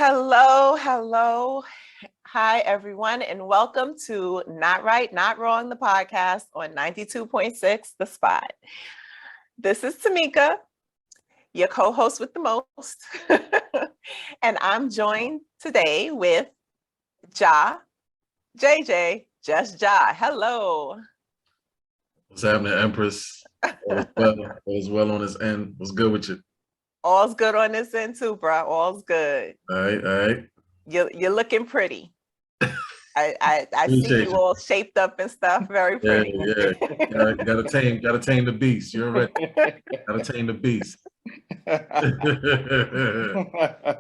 Hello, hello. Hi, everyone, and welcome to Not Right, Not Wrong, the podcast on 92.6 The Spot. This is Tamika, your co-host with the most, and I'm joined today with JJ, Just Ja. Hello. What's happening, Empress? All's well on this end. What's good with you? All's good on this end too, bro. All's good. All right. You're looking pretty. I see you all shaped up and stuff. Very pretty. Yeah. Gotta tame the beast. You're right. Gotta tame the beast.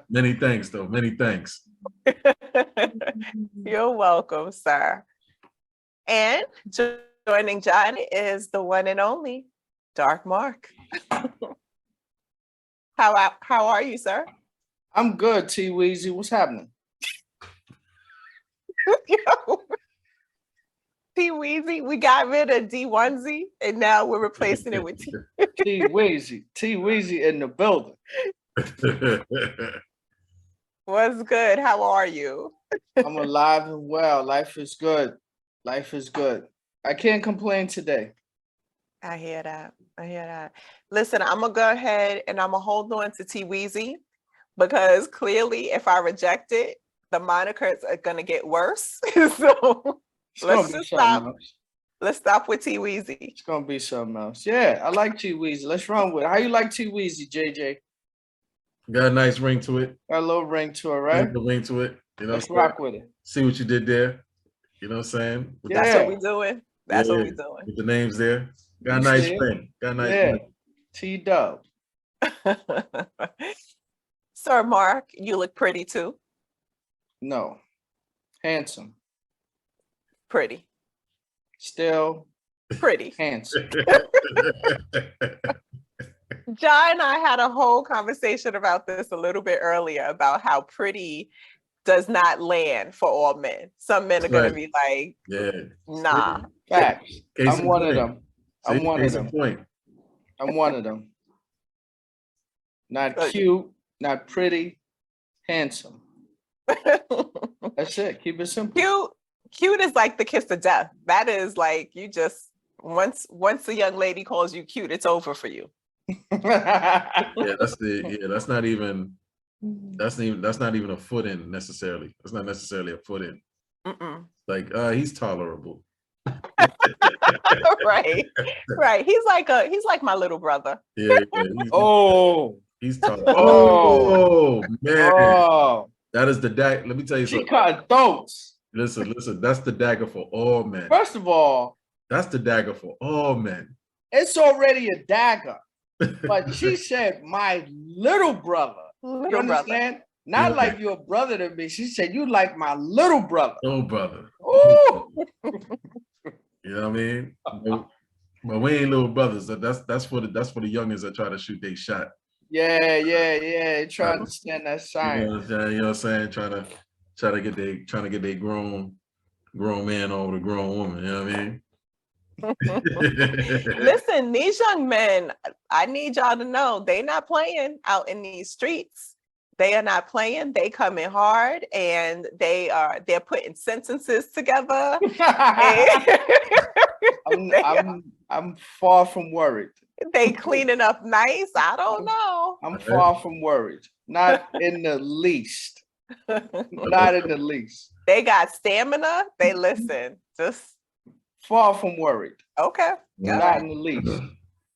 Many thanks, though. Many thanks. You're welcome, sir. And joining John is the one and only Dark Mark. How are you, sir? I'm good, T Weezy. What's happening? T Weezy, we got rid of D Onesie and now we're replacing it with T Weezy. T Weezy in the building. What's good? How are you? I'm alive and well. Life is good. Life is good. I can't complain today. I hear that. Listen, I'm gonna go ahead and I'm gonna hold on to T Weezy because clearly if I reject it, the monikers are gonna get worse. So let's just stop. Let's stop with T Weezy. It's gonna be something else. Yeah, I like T Weezy. Let's run with it. How you like T Weezy, JJ? Got a nice ring to it. Got a little ring to it, right? A ring to it. You know, let's rock with it. See what you did there. You know what I'm saying? That's what we're doing. That's what we're doing. With the names there. Got a nice ring. Got a nice ring. T-Dub. Sir Mark, you look pretty too. No. Handsome. Pretty. Still pretty. Handsome. John and I had a whole conversation about this a little bit earlier about how pretty does not land for all men. Some men are going to be like, nah. Facts. I'm one of them. I'm one of them. Not cute, not pretty, handsome. That's it. Keep it simple. Cute is like the kiss of death. That is like you just once a young lady calls you cute, it's over for you. That's not even a foot in necessarily. That's not necessarily a foot in. Like he's tolerable. right. He's like my little brother. Yeah. He's tolerable. Oh man. Oh. That is the dagger. Let me tell you something. She cut throats. Listen. That's the dagger for all men. First of all, that's the dagger for all men. It's already a dagger. But she said, my little brother. You understand? Not like you're a brother to me. She said, you like my little brother. Little brother. Ooh. You know what I mean? But we ain't little brothers. That's for the youngins that try to shoot their shot. Yeah. Try to stand that sign. You know what I'm saying? Trying to get their grown man over the grown woman. You know what I mean? Listen, these young men, I need y'all to know they're not playing out in these streets. They are not playing. They come in hard and they're putting sentences together. I'm far from worried. They cleaning up nice. I don't know. I'm far from worried. Not in the least. Not in the least. They got stamina. They listen. Just far from worried. Okay. Not in the least.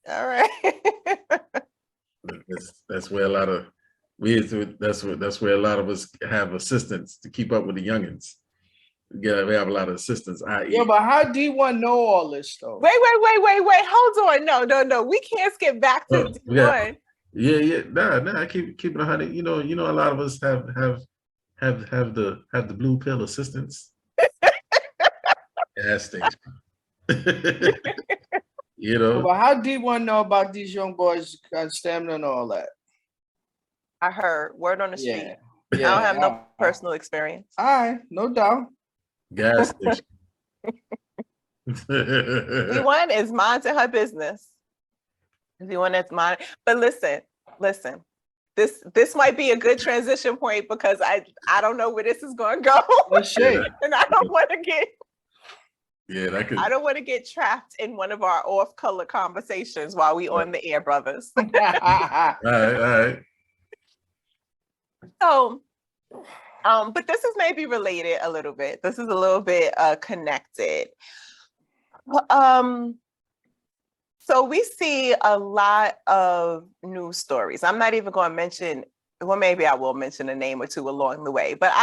All right. That's where a lot of us have assistants to keep up with the youngins. We have a lot of assistants. Yeah, but how do you want to know all this though? Wait. Hold on. No. We can't skip back to D1. Yeah. Nah. Keep it 100. You know, a lot of us have the blue pill assistants. Gas station. You know. But how do you want to know about these young boys stamina and all that? I heard word on the street. I don't have no personal experience. All right, no doubt. Gas station. D1 is minding her business. D1 is mine. But listen. this might be a good transition point because I don't know where this is going to go. Let's see. And I don't want to get I don't want to get trapped in one of our off-color conversations while we on the air, brothers. All right. So, but this is maybe related a little bit. This is a little bit connected. So we see a lot of news stories. I'm not even going to mention, well, maybe I will mention a name or two along the way, but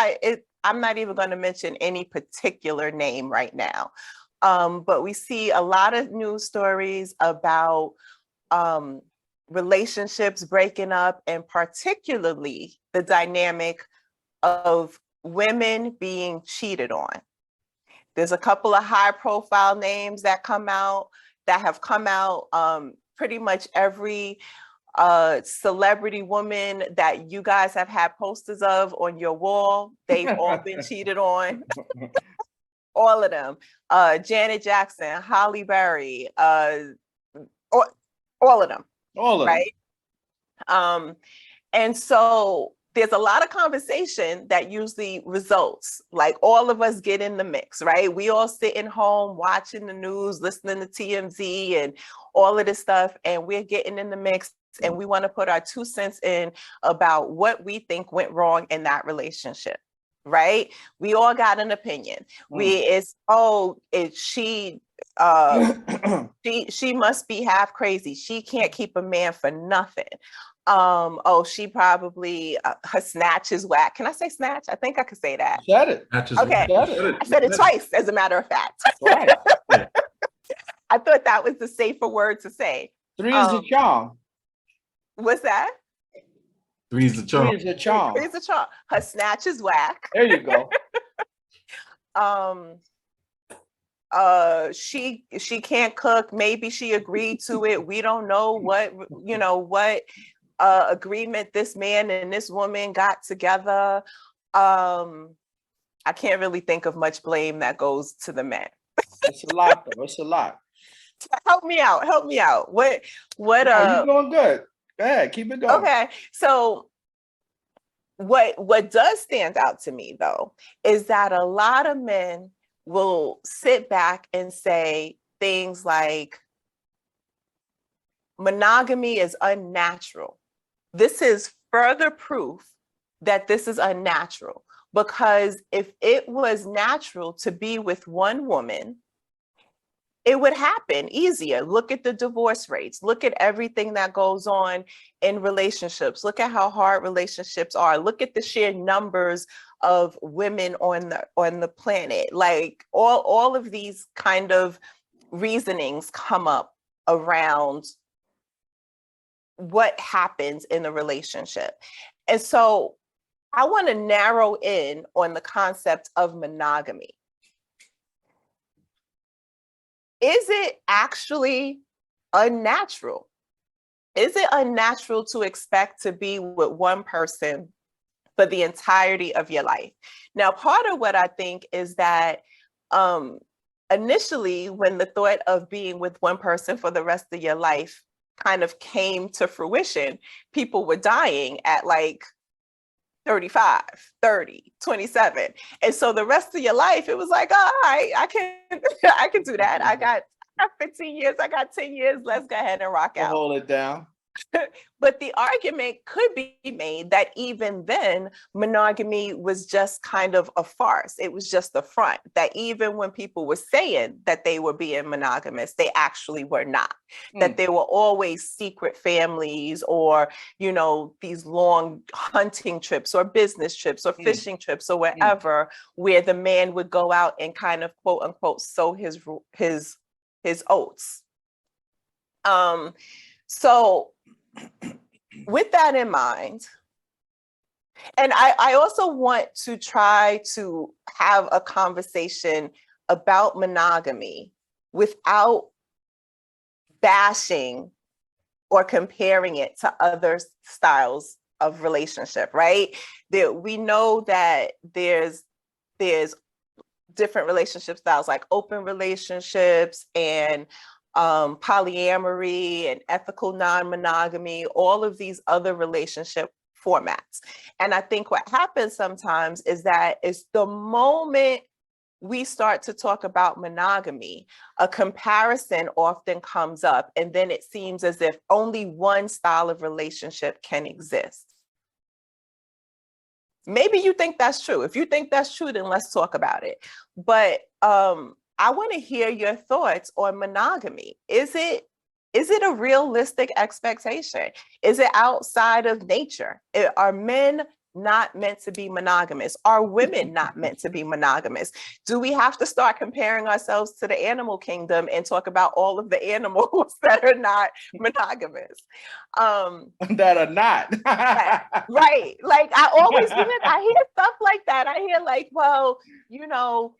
I'm not even going to mention any particular name right now. But we see a lot of news stories about relationships breaking up, and particularly the dynamic of women being cheated on. There's a couple of high profile names that have come out. Pretty much every celebrity woman that you guys have had posters of on your wall, they've all been cheated on. All of them. Janet Jackson, Halle Berry, all of them. All of right? them. And so there's a lot of conversation that usually results, like all of us get in the mix, right? We all sitting home watching the news, listening to TMZ and all of this stuff, and we're getting in the mix, and we want to put our 2 cents in about what we think went wrong in that relationship, right? We all got an opinion. She must be half crazy. She can't keep a man for nothing. She probably her snatch is whack. Can I say snatch? I think I could say that. Said it. Okay. I said it twice, as a matter of fact. Right. I thought that was the safer word to say. 3 is the charm. What's that? 3 is the charm. 3 is the charm. 3 is the charm. Her snatch is whack. There you go. She can't cook. Maybe she agreed to it. We don't know what agreement this man and this woman got together. I can't really think of much blame that goes to the men. It's a lot, though. It's a lot. Help me out. What you're doing good. Go ahead, keep it going. Okay. So what does stand out to me, though, is that a lot of men will sit back and say things like, monogamy is unnatural. This is further proof that this is unnatural, because if it was natural to be with one woman, it would happen easier. Look at the divorce rates. Look at everything that goes on in relationships. Look at how hard relationships are. Look at the sheer numbers of women on the planet. Like all of these kind of reasonings come up around what happens in a relationship. And so I want to narrow in on the concept of monogamy. Is it actually unnatural? Is it unnatural to expect to be with one person for the entirety of your life? Now, part of what I think is that initially, when the thought of being with one person for the rest of your life kind of came to fruition, people were dying at like 35, 30, 27. And so the rest of your life, it was like, all right, I can do that. I got 15 years, I got 10 years. Let's go ahead and rock out. Hold it down. But the argument could be made that even then, monogamy was just kind of a farce. It was just a front, that even when people were saying that they were being monogamous, they actually were not. That there were always secret families, or, these long hunting trips or business trips or fishing trips or wherever, where the man would go out and kind of quote unquote sow his oats. So with that in mind, and I also want to try to have a conversation about monogamy without bashing or comparing it to other styles of relationship, right? We know that there's different relationship styles, like open relationships and polyamory and ethical non-monogamy, all of these other relationship formats. And I think what happens sometimes is that it's the moment we start to talk about monogamy, a comparison often comes up, and then it seems as if only one style of relationship can exist. Maybe you think that's true. If you think that's true, then let's talk about it. But I want to hear your thoughts on monogamy. Is it a realistic expectation? Is it outside of nature? Are men not meant to be monogamous? Are women not meant to be monogamous? Do we have to start comparing ourselves to the animal kingdom and talk about all of the animals that are not monogamous? That are not. Right. Like I always I hear stuff like that. I hear like, well, you know,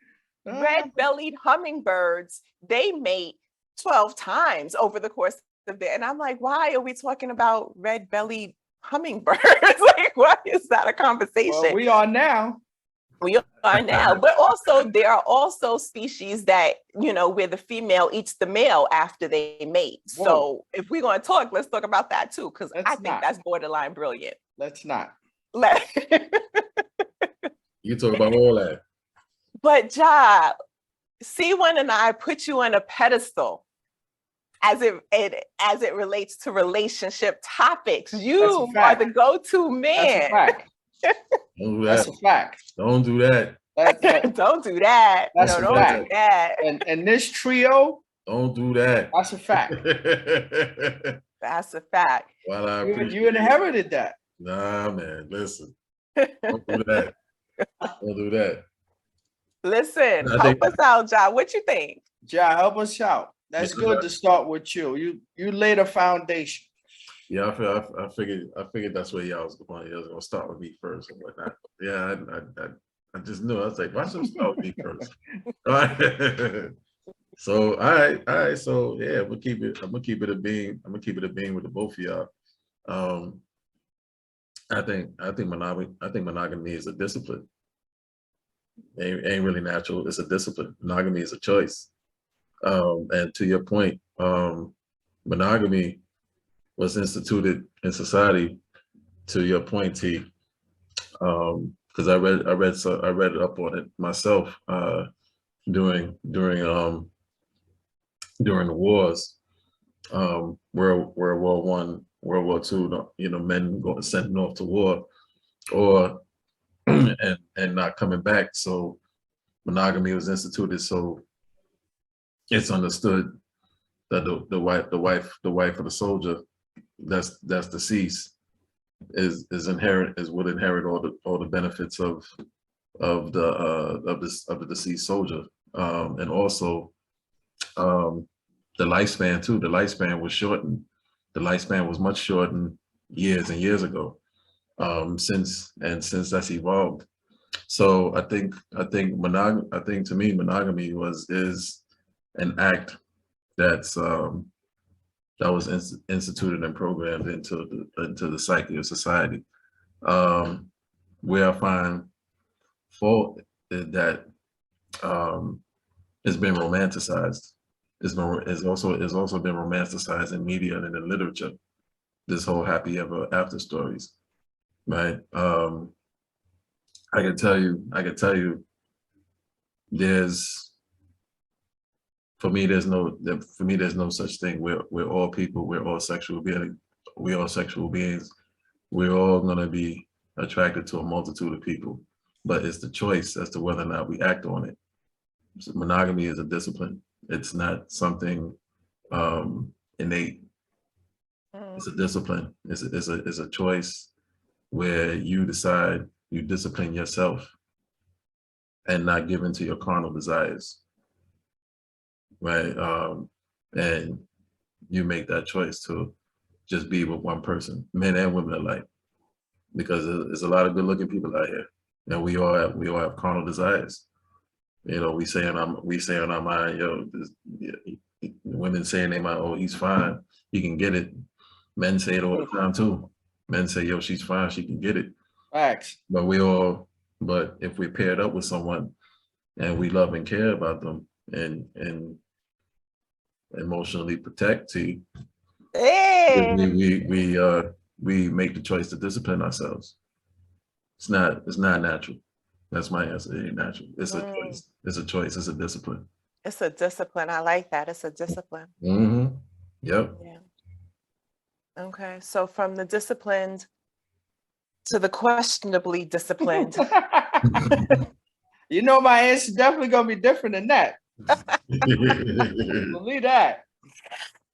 red-bellied hummingbirds, they mate 12 times over the course of the, and I'm like, why are we talking about red-bellied hummingbirds? Like, why is that a conversation? Well, we are now. We are now, but also there are also species that, you know, where the female eats the male after they mate. Whoa. So if we're going to talk, let's talk about that too, because I think that's borderline brilliant. Let's not. You talk about all that. But Ja, C1 and I put you on a pedestal as it relates to relationship topics. You are the go-to man. That's a fact. Don't do that. Don't do that. That's no, don't do that. And this trio. Don't do that. That's a fact. That's a fact. Well, you inherited that. Nah, man. Listen. Don't do that. Don't do that. Listen, help us out, Ja. What you think? Ja, help us out. That's good to start with you. You laid a foundation. Yeah, I figured that's where y'all was going. Y'all was gonna start with me first and whatnot. Yeah, I just knew. I was like, why should I start with me first? All right. So all right. So yeah, I'm gonna keep it a being with the both of y'all. I think monogamy is a discipline. Ain't really natural. It's a discipline. Monogamy is a choice. And to your point, monogamy was instituted in society. To your point, T, because I read up on it myself during the wars, World War I, World War II. You know, men sent off to war, or and not coming back. So monogamy was instituted. So it's understood that the wife of the soldier that's deceased would inherit all the benefits of the deceased soldier, and also the lifespan too. The lifespan was shortened. The lifespan was much shortened years and years ago. Since that's evolved. So I think to me monogamy is an act that was instituted and programmed into the psyche of society. Where I find fault is that it's been romanticized. It's also been romanticized in media and in literature. This whole happy ever after stories, right? I can tell you, there's no such thing. We're all people. We're all sexual beings. We're all gonna be attracted to a multitude of people, but it's the choice as to whether or not we act on it. So monogamy is a discipline. It's not something innate. It's a discipline. It's a choice where you decide, you discipline yourself and not give in to your carnal desires, right? And you make that choice to just be with one person, men and women alike, because there's a lot of good-looking people out here, and we all have carnal desires. You know, we say in our mind, yo, women say in their mind, oh, he's fine, he can get it. Men say it all the time too. Men say, yo, she's fine, she can get it. Facts. But if we're paired up with someone and we love and care about them and emotionally protect, we we make the choice to discipline ourselves. It's not natural. That's my answer. It ain't natural. It's a choice. It's a choice. It's a discipline. It's a discipline. I like that. It's a discipline. Mm-hmm. Yep. Yeah. Okay. So from the disciplined to the questionably disciplined. You know, my answer definitely gonna be different than that. Believe that.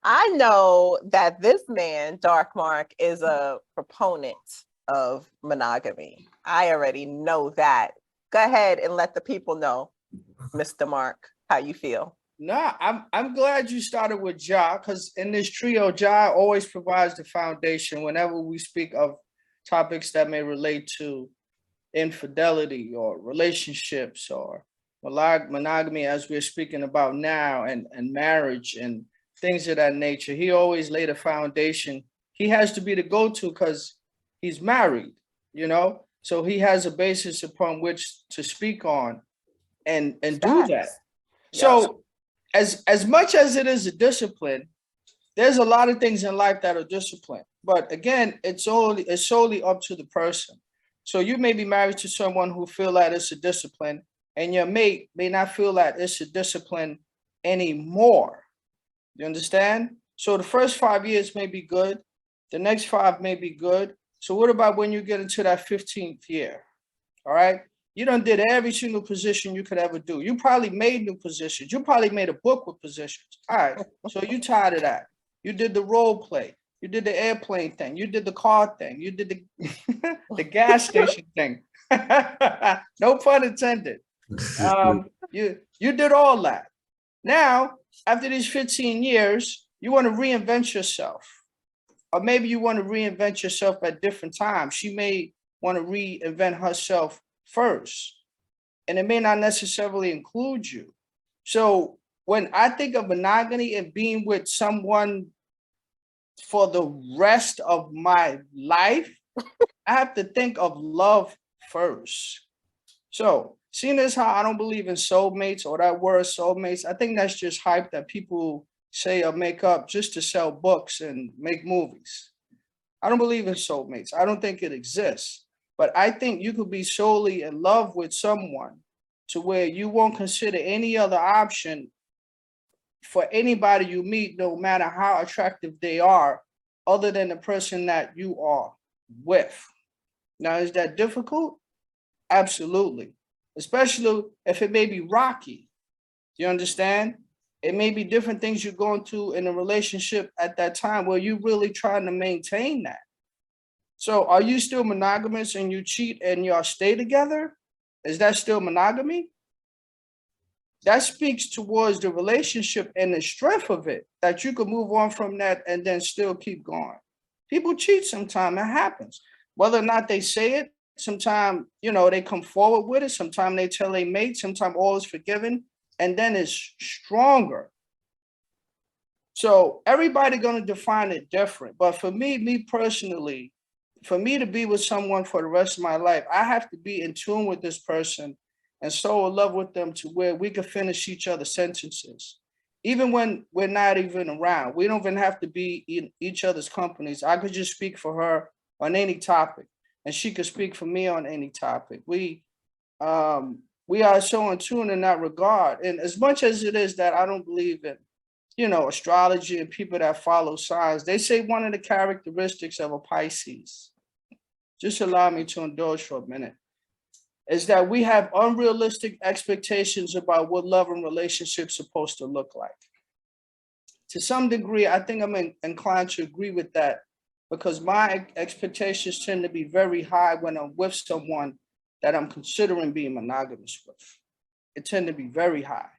I know that this man, Dark Mark, is a proponent of monogamy. I already know that. Go ahead and let the people know, Mr. Mark, how you feel. No, I'm glad you started with Ja, because in this trio, Ja always provides the foundation whenever we speak of topics that may relate to infidelity or relationships or monogamy, as we're speaking about now, and marriage and things of that nature. He always laid a foundation. He has to be the go-to because he's married, you know? So he has a basis upon which to speak on and do that. So as much as it is a discipline, there's a lot of things in life that are discipline. But again, it's solely up to the person. So you may be married to someone who feel that it's a discipline, and your mate may not feel that it's a discipline anymore. You understand? So the first 5 years may be good. The next 5 may be good. So what about when you get into that 15th year? All right. You done did every single position you could ever do. You probably made new positions. You probably made a book with positions. All right. So you tired of that. You did the role play. You did the airplane thing. You did the car thing. You did the, the gas station thing. No pun intended. You did all that. Now, after these 15 years, you want to reinvent yourself. Or maybe you want to reinvent yourself at different times. She may want to reinvent herself first, and it may not necessarily include you. So when I think of monogamy and being with someone for the rest of my life, I have to think of love first. So seeing as how I don't believe in soulmates or that word soulmates, I think that's just hype that people say or make up just to sell books and make movies. I don't believe in soulmates. I don't think it exists. But I think you could be solely in love with someone to where you won't consider any other option for anybody you meet, no matter how attractive they are, other than the person that you are with. Now, is that difficult? Absolutely. Especially if it may be rocky. Do you understand? It may be different things you're going through in a relationship at that time where you're really trying to maintain that. So are you still monogamous and you cheat and y'all stay together? Is that still monogamy? That speaks towards the relationship and the strength of it, that you could move on from that and then still keep going. People cheat sometimes, it happens. Whether or not they say it, sometimes, you know, they come forward with it. Sometimes they tell their mate, sometimes all is forgiven, and then it's stronger. So everybody going to define it different. But for me personally, for me to be with someone for the rest of my life, I have to be in tune with this person and so in love with them to where we can finish each other's sentences. Even when we're not even around, we don't even have to be in each other's companies. I could just speak for her on any topic, and she could speak for me on any topic. We are so in tune in that regard. And as much as it is that I don't believe in, you know, astrology and people that follow signs, they say one of the characteristics of a Pisces, just allow me to indulge for a minute, is that we have unrealistic expectations about what love and relationships supposed to look like. To some degree, I think I'm inclined to agree with that, because my expectations tend to be very high when I'm with someone that I'm considering being monogamous with. It tend to be very high.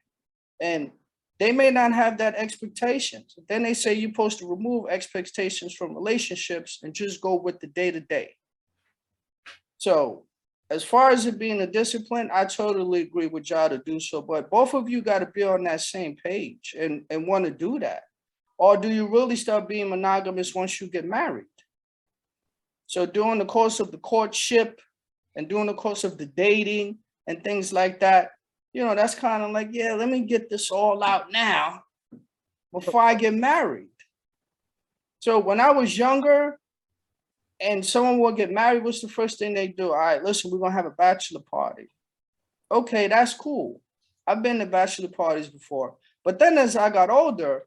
And they may not have that expectations. Then they say you're supposed to remove expectations from relationships and just go with the day-to-day. So as far as it being a discipline, I totally agree with y'all to do so, but both of you got to be on that same page and want to do that. Or do you really start being monogamous once you get married? So during the course of the courtship and during the course of the dating and things like that, you know, that's kind of like, yeah, let me get this all out now before I get married. So when I was younger, and someone will get married, what's the first thing they do? All right, listen, we're gonna have a bachelor party. Okay, that's cool. I've been to bachelor parties before. But then as I got older,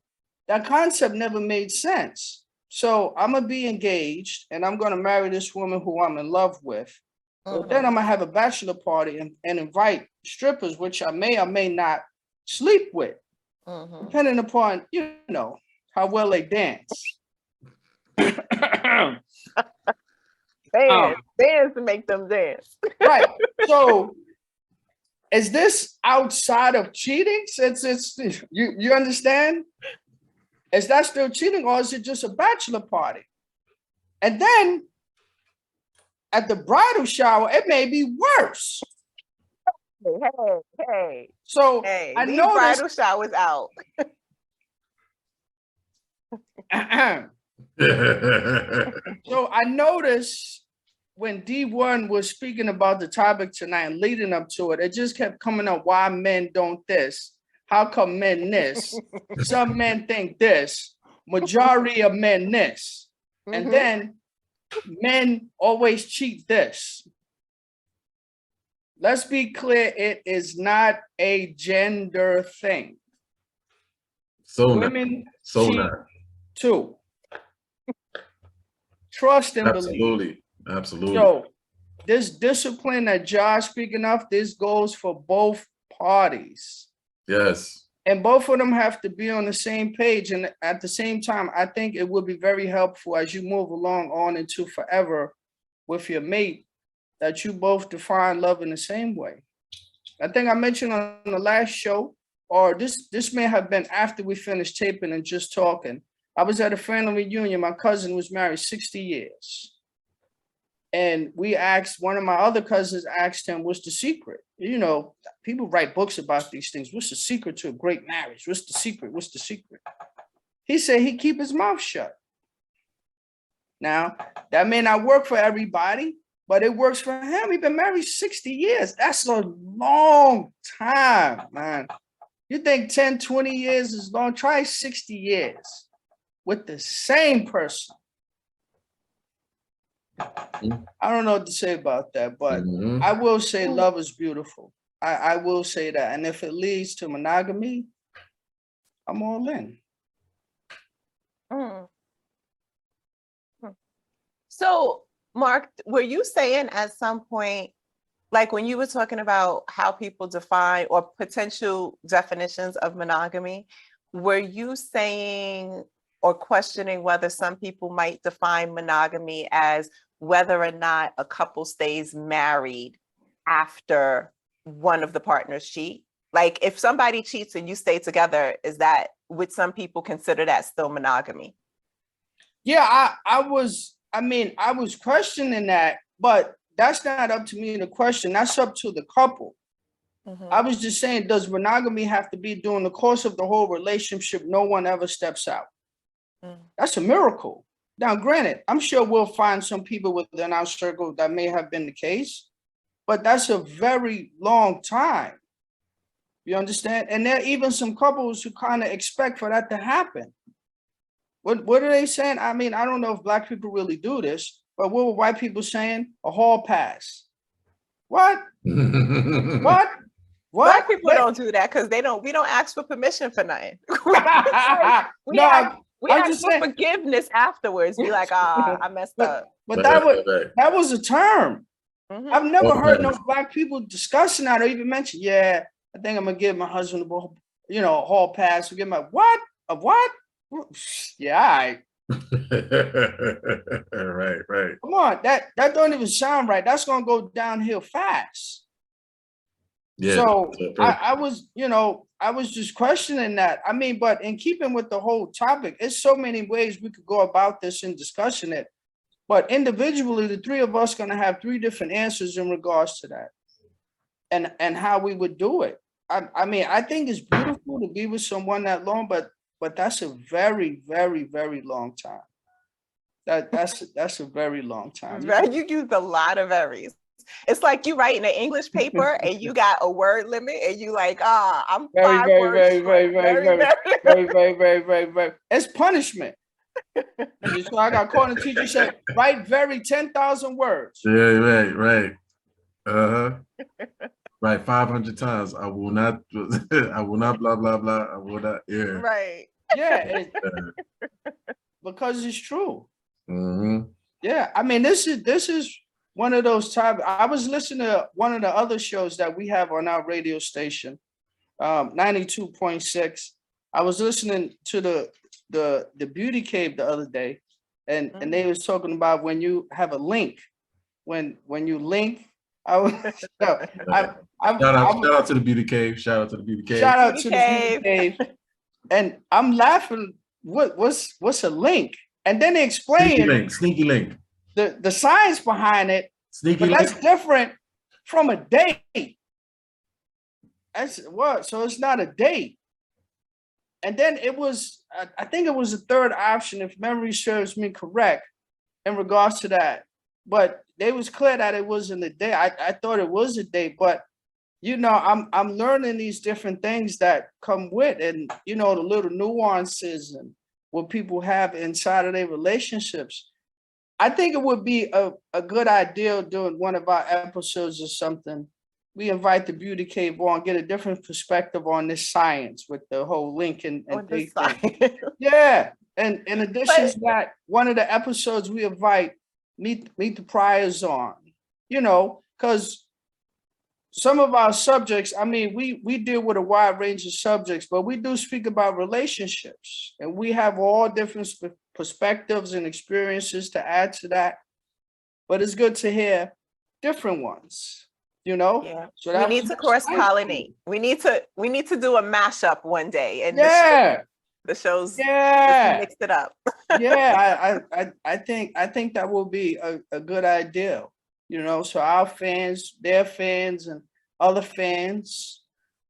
that concept never made sense. So I'm gonna be engaged and I'm gonna marry this woman who I'm in love with. But then I'm gonna have a bachelor party and invite strippers, which I may or may not sleep with, depending upon, you know, how well they dance. Dance to make them dance. Right. So is this outside of cheating? Since it's you understand? Is that still cheating, or is it just a bachelor party? And then at the bridal shower, it may be worse. Hey. So Hey, I leave know bridal showers out. So I noticed when D1 was speaking about the topic tonight and leading up to it, it just kept coming up why men don't this. How come men this? Some men think this. Majority of men this. And then men always cheat this. Let's be clear, it is not a gender thing. So Women so cheat not. too. Trust and believe. Absolutely. So this discipline that Josh speaking of, this goes for both parties. Yes. And both of them have to be on the same page. And at the same time, I think it would be very helpful as you move along on into forever with your mate, that you both define love in the same way. I think I mentioned on the last show, or this may have been after we finished taping and just talking. I was at a family reunion. My cousin was married 60 years. And we asked, one of my other cousins asked him, what's the secret? You know, people write books about these things. What's the secret to a great marriage? What's the secret? What's the secret? He said he keep his mouth shut. Now, that may not work for everybody, but it works for him. He's been married 60 years. That's a long time, man. You think 10, 20 years is long? Try 60 years with the same person. I don't know what to say about that, but I will say love is beautiful. I will say that. And if it leads to monogamy, I'm all in. So, Mark, were you saying at some point, like when you were talking about how people define or potential definitions of monogamy, were you saying or questioning whether some people might define monogamy as whether or not a couple stays married after one of the partners cheat? Like if somebody cheats and you stay together, would some people consider that still monogamy? Yeah, I was questioning that, but that's not up to me to question. That's up to the couple. I was just saying, does monogamy have to be during the course of the whole relationship? No one ever steps out. That's a miracle. Now, granted, I'm sure we'll find some people within our circle that may have been the case, but that's a very long time. You understand? And there are even some couples who kind of expect for that to happen. What are they saying? I mean, I don't know if Black people really do this, but what were white people saying? A hall pass. What? What? Black people don't do that because we don't ask for permission for nothing. we ask for forgiveness afterwards. Be like, I messed up. But that was a term. I've never heard no Black people discussing that or even mention, yeah, I think I'm gonna give my husband a hall pass. We give him a what? A what? Yeah, all right. Right. Come on, that don't even sound right. That's gonna go downhill fast. Yeah. So I was just questioning that. I mean, but in keeping with the whole topic, it's so many ways we could go about this and discussing it. But individually, the three of us gonna have three different answers in regards to that, and how we would do it. I mean, I think it's beautiful to be with someone that long, but that's a very, very, very long time. That's a very long time. You used a lot of varies. It's like you writing an English paper and you got a word limit and you like, I'm very. It's punishment. So I got caught and the teacher said, write very 10,000 words. Yeah, right. Uh-huh. Right, 500 times. I will not, I will not, blah, blah, blah. I will not, yeah. Right. Yeah, because it's true. Mm-hmm. Yeah, I mean, this is one of those times. I was listening to one of the other shows that we have on our radio station, 92.6. I was listening to the Beauty Cave the other day, and they was talking about when you have a link, when you link. I was, Shout out to the Beauty Cave. Shout out to the Beauty Cave. Shout out to Beauty the Beauty Cave. And I'm laughing. What's a link? And then they explain Sneaky link. The science behind it. Sneaky but that's link. different from a date. That's what. So it's not a date. And then it was, I think it was the third option, if memory serves me correct, in regards to that. But they was clear that it wasn't a date. I thought it was a date, but you know, I'm learning these different things that come with, and you know, the little nuances and what people have inside of their relationships. I think it would be a good idea doing one of our episodes or something. We invite the Beauty Cave on, get a different perspective on this science with the whole link and date thing. Yeah. And in addition to that, one of the episodes we invite meet the priors on, you know, because some of our subjects, I mean, we deal with a wide range of subjects, but we do speak about relationships, and we have all different perspectives and experiences to add to that. But it's good to hear different ones, you know? Yeah. So we need to cross-pollinate. We need to do a mashup one day, and the shows just mix it up. Yeah, I think that will be a good idea. You know, so our fans, their fans, and other fans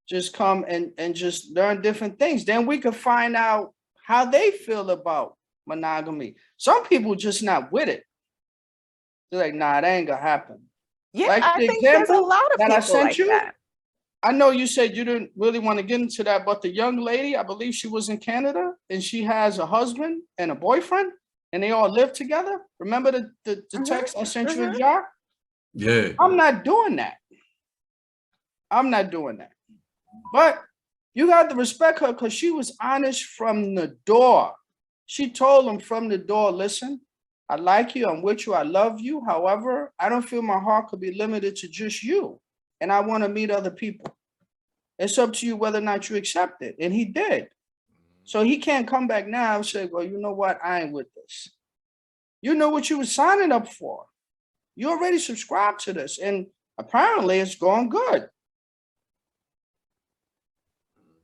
just come and just learn different things. Then we could find out how they feel about monogamy. Some people just not with it. They're like, nah, that ain't gonna happen. Yeah, like I think there's a lot of people I sent like you. That. I know you said you didn't really want to get into that, but the young lady, I believe she was in Canada, and she has a husband and a boyfriend, and they all live together. Remember the text I sent you in jar? Yeah. I'm not doing that. But you got to respect her because she was honest from the door. She told him from the door, listen, I like you, I'm with you, I love you. However, I don't feel my heart could be limited to just you. And I want to meet other people. It's up to you whether or not you accept it. And he did. So he can't come back now and say, well, you know what? I ain't with this. You know what you were signing up for. You already subscribed to this, and apparently it's going good.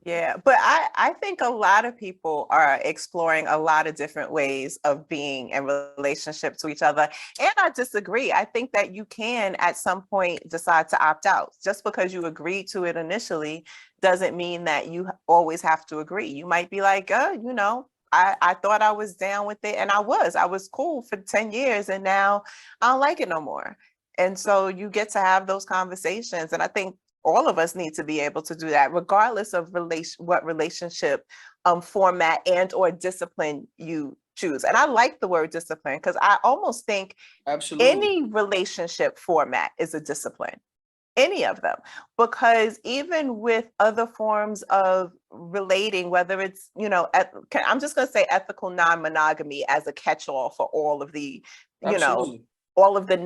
Yeah, but I think a lot of people are exploring a lot of different ways of being in relationship to each other. And I disagree. I think that you can at some point decide to opt out. Just because you agreed to it initially doesn't mean that you always have to agree. You might be like, you know, I thought I was down with it, and I was cool for 10 years, and now I don't like it no more. And so you get to have those conversations. And I think all of us need to be able to do that, regardless of what relationship format and or discipline you choose. And I like the word discipline because I almost think any relationship format is a discipline. Any of them, because even with other forms of relating, whether it's, you know, I'm just going to say ethical non-monogamy as a catch-all for all of the, you know, all of the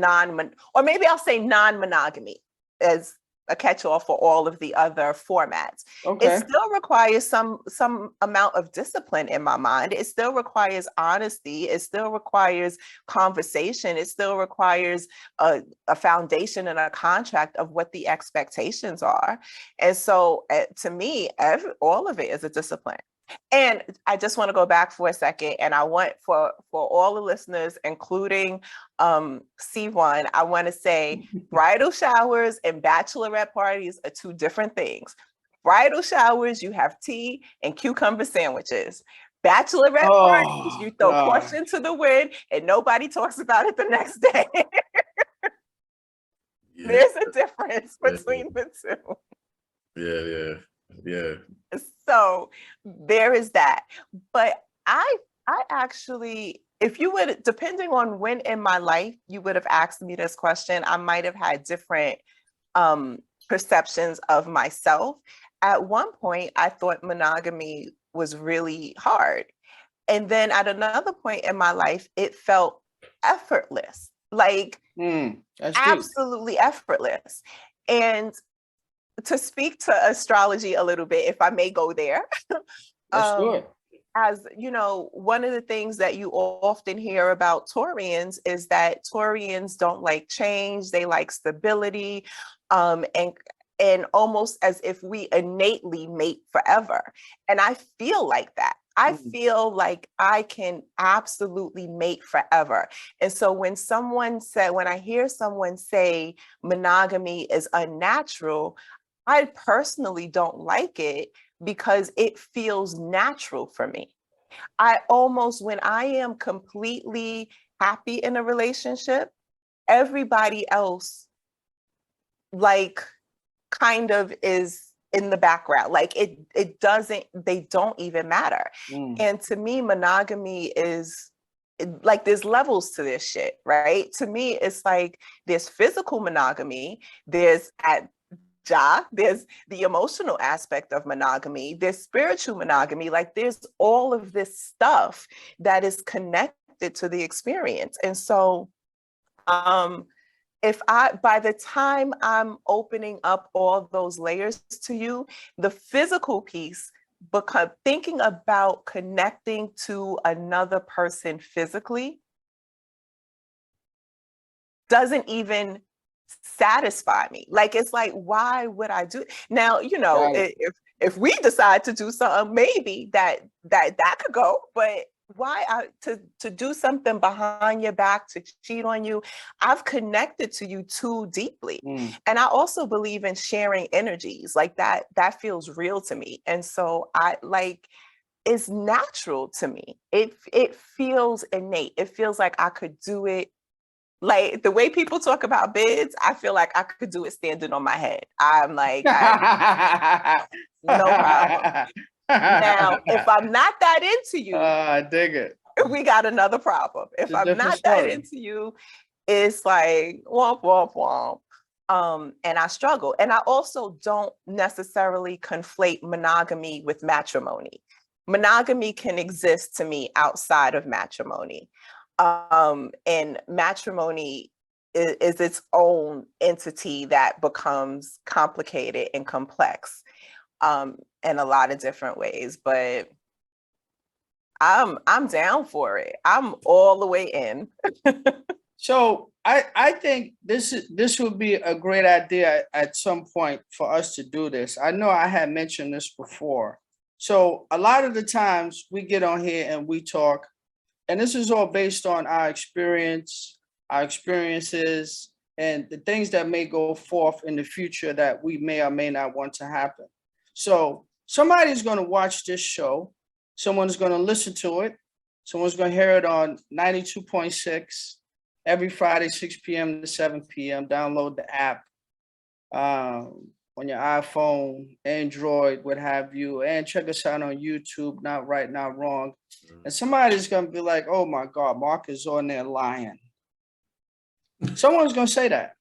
or maybe I'll say non-monogamy as a catch-all for all of the other formats. It still requires some amount of discipline in my mind. It still requires honesty. It still requires conversation. It still requires a foundation and a contract of what the expectations are. And so to me, all of it is a discipline. And I just want to go back for a second, and I want for all the listeners, including C1, I want to say bridal showers and bachelorette parties are two different things. Bridal showers, you have tea and cucumber sandwiches. Bachelorette parties, you throw caution to the wind and nobody talks about it the next day. There's a difference between the two. Yeah. So there is that. But I I actually, if you would, depending on when in my life you would have asked me this question, I might have had different um, perceptions of myself. At one point, I thought monogamy was really hard. And then at another point in my life, it felt effortless, like That's deep. absolutely effortless. And to speak to astrology a little bit, if I may go there, Let's do it. as you know, one of the things that you often hear about Taurians is that Taurians don't like change, they like stability, and almost as if we innately mate forever. And I feel like that. I feel like I can absolutely mate forever. And so when I hear someone say monogamy is unnatural, I personally don't like it because it feels natural for me. When I am completely happy in a relationship, everybody else like kind of is in the background. Like they don't even matter. And to me, monogamy is like there's levels to this shit, right? To me, it's like there's physical monogamy, there's there's the emotional aspect of monogamy, there's spiritual monogamy, like there's all of this stuff that is connected to the experience. And so by the time I'm opening up all those layers to you, the physical piece, because thinking about connecting to another person physically doesn't even satisfy me. Like, it's like, why would I do it? Now, Right. if we decide to do something, maybe that could go, but to do something behind your back, to cheat on you? I've connected to you too deeply. And I also believe in sharing energies like that. That feels real to me. And so it's natural to me. It feels innate. It feels like I could do it. Like the way people talk about bids, I feel like I could do it standing on my head. I'm like, no problem. Now, if I'm not that into you, I dig it. we got another problem. If It's a I'm different not that story. into you, it's like womp womp womp. And I struggle. And I also don't necessarily conflate monogamy with matrimony. Monogamy can exist to me outside of matrimony. And matrimony is its own entity that becomes complicated and complex in a lot of different ways. But I'm down for it. I'm all the way in. So I think this would be a great idea at some point for us to do this. I know I had mentioned this before. So a lot of the times we get on here and we talk, and this is all based on our experiences, and the things that may go forth in the future that we may or may not want to happen. So somebody's going to watch this show. Someone's going to listen to it. Someone's going to hear it on 92.6 every Friday, 6 p.m. to 7 p.m. Download the app on your iPhone, Android, what have you, and check us out on YouTube, Not Right, Not Wrong. And somebody's going to be like, oh my God, Mark is on there lying. Someone's going to say that.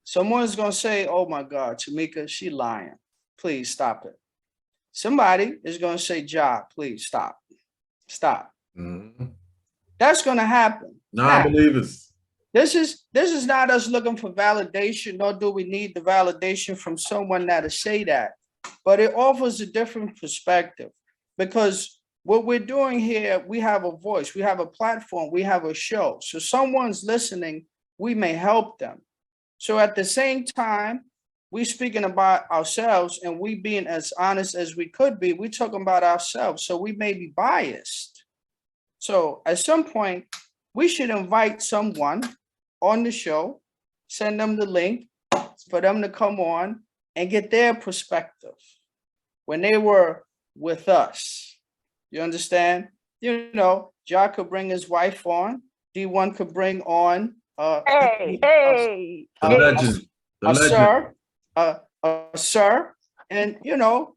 Someone's going to say, oh my God, Tamika, she lying. Please stop it. Somebody is going to say, Ja, please stop. Stop. That's going to happen. Non-believers. This is not us looking for validation, nor do we need the validation from someone that'll say that. But it offers a different perspective, because what we're doing here, we have a voice, we have a platform, we have a show. So someone's listening, we may help them. So at the same time, we speaking about ourselves and we being as honest as we could be, we talking about ourselves. So we may be biased. So at some point, we should invite someone on the show, send them the link for them to come on and get their perspective when they were with us. You understand? You know, Ja could bring his wife on. D1 could bring on Hey. The legend. The legend. sir. And, you know,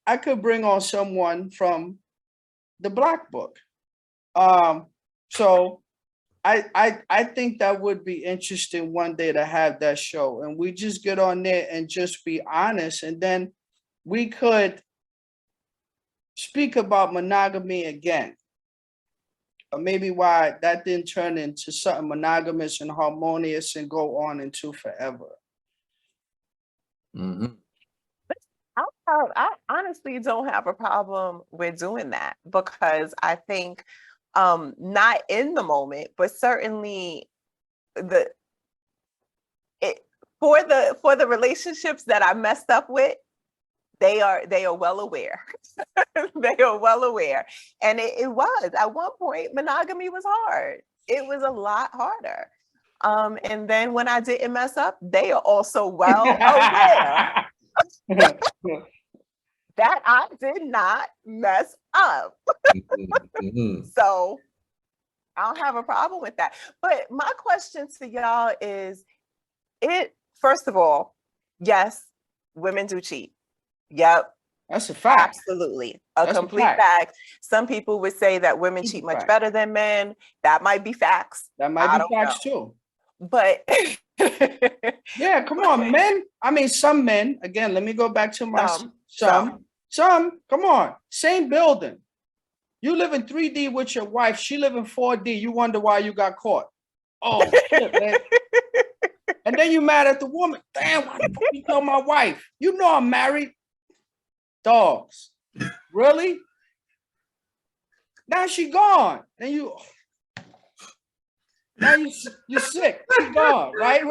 I could bring on someone from the Black Book. So I think that would be interesting one day to have that show, and we just get on there and just be honest, and then we could speak about monogamy again, or maybe why that didn't turn into something monogamous and harmonious and go on into forever. Mhm. I honestly don't have a problem with doing that, because I think not in the moment, but certainly the for the relationships that I messed up with, they are well aware. They are well aware. And it was at one point, monogamy was hard. It was a lot harder. And then when I didn't mess up, they are also well aware that I did not mess up. Mhm. So I don't have a problem with that. But my question to y'all is, first of all, yes, women do cheat. Yep, That's a fact. absolutely. That's a Complete fact. fact. Some people would say that women Super cheat much fact. better than men. That might be facts. That might I be don't facts know. too. But Yeah, come on, men. I mean, some men. Again, let me go back to my some. Come on, same building. You live in 3D with your wife. She live in 4D. You wonder why you got caught. Oh shit, man. And then you mad at the woman. Damn, why the fuck you tell my wife? You know I'm married. Dogs. Really? Now she gone. And you now you sick. She gone, right?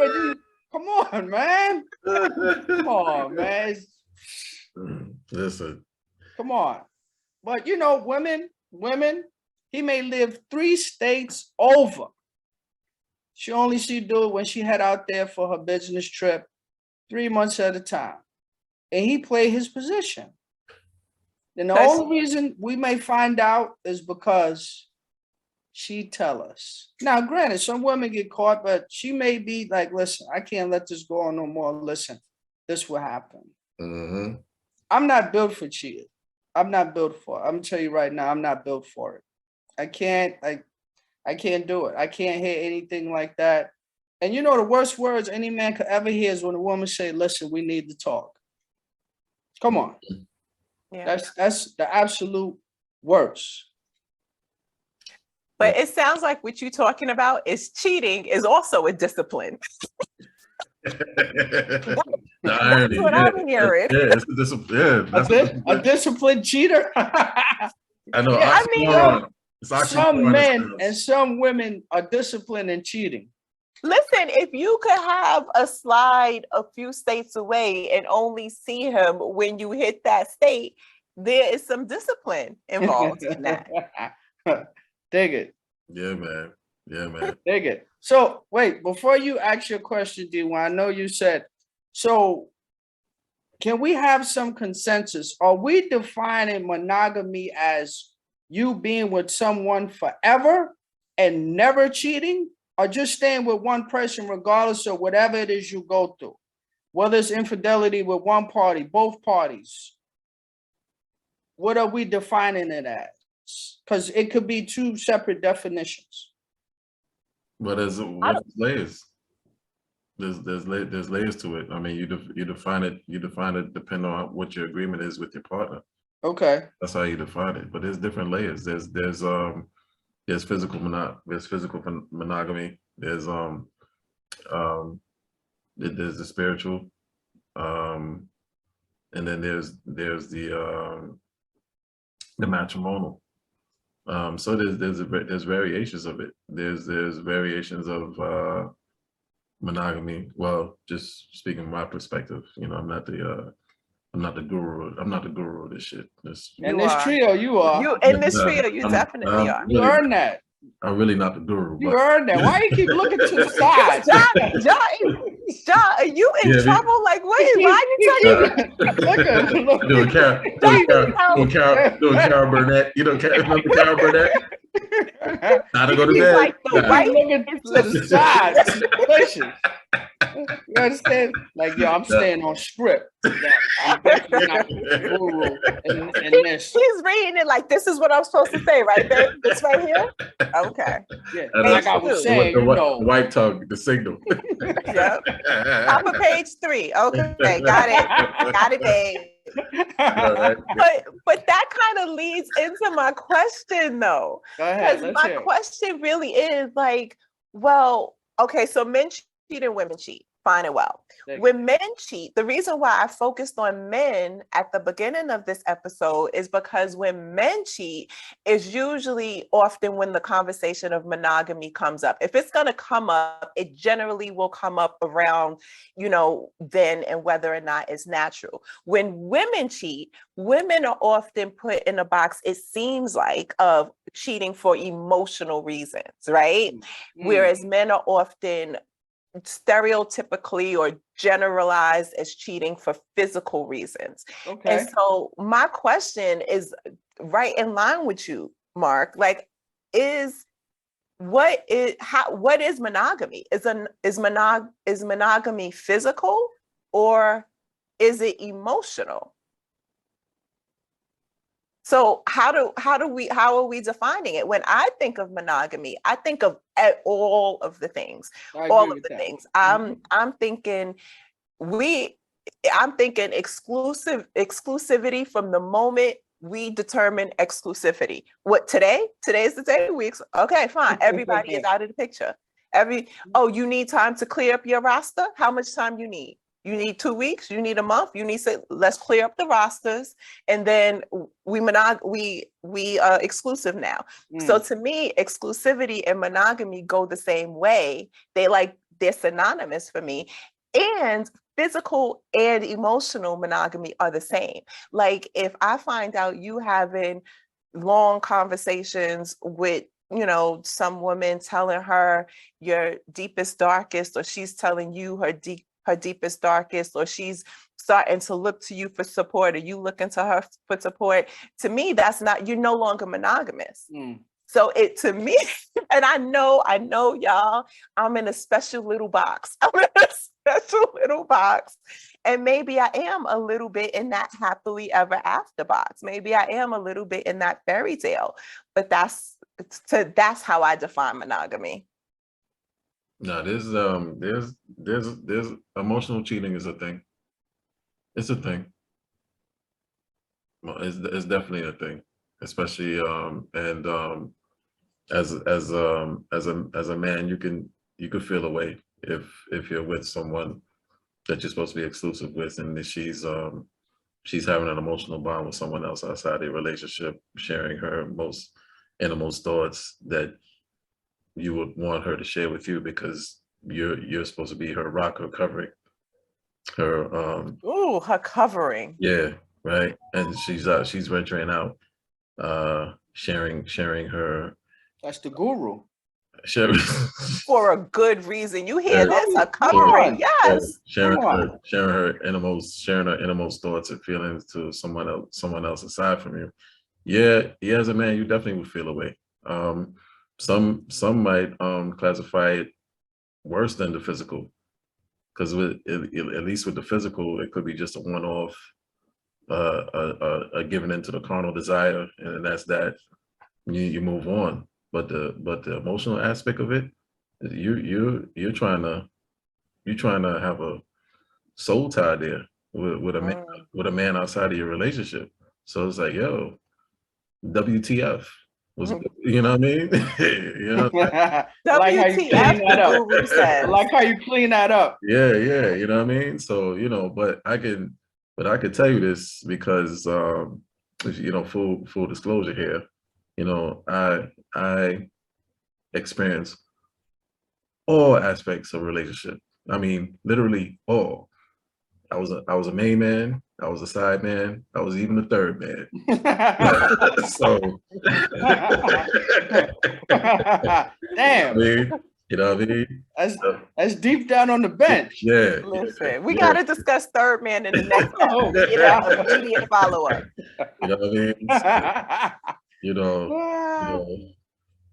Come on, man. Come on, man. Listen. Come on. But you know, women, he may live 3 states over. She only do it when she head out there for her business trip 3 months at a time. And he play his position. And the only reason we may find out is because she tell us. Now, granted, some women get caught, but she may be like, listen, I can't let this go on no more. Listen, this will happen. Mm-hmm. I'm not built for cheating. I'm not built for it. I'm gonna tell you right now, I'm not built for it. I can't do it. I can't hear anything like that. And you know, the worst words any man could ever hear is when a woman say, listen, we need to talk. Come on. Yeah. That's the absolute worst. But it sounds like what you're talking about is cheating is also a discipline. The irony, That's what I'm hearing. Yeah, it's a discipline. Yeah, a disciplined cheater. I know. Yeah, I mean, some men and some women are disciplined in cheating. Listen, if you could have a slide a few states away and only see him when you hit that state, there is some discipline involved in that. Dig it. Yeah, man. Yeah, man. Dig it. So wait, before you ask your question, D1, I know you said, so can we have some consensus? Are we defining monogamy as you being with someone forever and never cheating, or just staying with one person regardless of whatever it is you go through? Whether it's infidelity with one party, both parties. What are we defining it as? Because it could be 2 separate definitions. But there's layers. There's layers to it. I mean, you define it depending on what your agreement is with your partner. Okay. That's how you define it. But there's different layers. There's physical monogamy. There's the spiritual, and then there's the matrimonial. So there's variations of it. There's variations of monogamy. Well, just speaking from my perspective, you know, I'm not the guru. I'm not the guru of this shit. In this trio, you are. In this trio, you definitely are. You earned that. I'm really not the guru. You earned that. Why you keep looking to the side? John, are you in trouble? Like, wait, why are you talking? Look. Doing Carol Burnett. You know, remember Carol Burnett? Time to go to He's bed. like the Nah. white looking is to the side. Situations. You understand? Like, yo, I'm Yeah. staying on script. Yeah, I'm definitely not the guru in this. He's reading it like this is what I'm supposed to say, right, babe? This right here? Okay. Yeah, And like I was saying, the you know. white tongue, the signal. Yep. Top of page 3. Okay, got it. Got it, babe. All right. But that kind of leads into my question though. Go ahead, Because let's my hear it. question really is like, well, okay, so men cheat and women cheat. Fine and well. When men cheat, the reason why I focused on men at the beginning of this episode is because when men cheat, is usually often when the conversation of monogamy comes up. If it's going to come up, it generally will come up around, then and whether or not it's natural. When women cheat, women are often put in a box, it seems like, of cheating for emotional reasons, right? Whereas men are often stereotypically or generalized as cheating for physical reasons. Okay. And so my question is right in line with you, Mark, like what is monogamy? Is monogamy physical or is it emotional? So how are we defining it? When I think of monogamy, I think of all of the things, all of the things. I'm thinking exclusivity from the moment we determine exclusivity. What today? Today's the day. Okay, fine. Everybody is out of the picture. You need time to clear up your roster. How much time you need? You need 2 weeks, you need a month, let's clear up the rosters, and then we exclusive now. So to me, exclusivity and monogamy go the same way. They're synonymous for me. And physical and emotional monogamy are the same. Like if I find out you having long conversations with some woman telling her your deepest, darkest, or she's telling you her deepest, darkest, or she's starting to look to you for support, or you looking to her for support, to me, you're no longer monogamous. So to me, and I know y'all, I'm in a special little box. And maybe I am a little bit in that happily ever after box. Maybe I am a little bit in that fairy tale, but that's how I define monogamy. No, there's emotional cheating is a thing. It's a thing. Well, it's definitely a thing, especially as a man, you can feel a way if you're with someone that you're supposed to be exclusive with, and she's having an emotional bond with someone else outside a relationship, sharing her most innermost thoughts that you would want her to share with you, because you're supposed to be her rock, her covering, her covering. Yeah, right. And she's venturing out, sharing her. That's the guru. For a good reason. You hear this? A covering, yes. Sharing her innermost thoughts and feelings to someone else aside from you. Yeah, as a man, you definitely would feel away. Some might classify it worse than the physical, because at least with the physical, it could be just a one-off, a giving into the carnal desire, and that's that. You move on. But the emotional aspect of it, you're trying to have a soul tie there with a man outside of your relationship. So it's like, yo, WTF? You know what I mean? Like how you clean that up. I like how you clean that up. Yeah, you know what I mean? So, but I could tell you this because full disclosure here, I experience all aspects of relationship. I mean, literally all. I was a main man. I was a side man. I was even a third man. So, damn. I mean, you know what I mean? That's deep down on the bench. Yeah. Listen, we got to discuss third man in the next immediate follow-up. You know what I mean? So,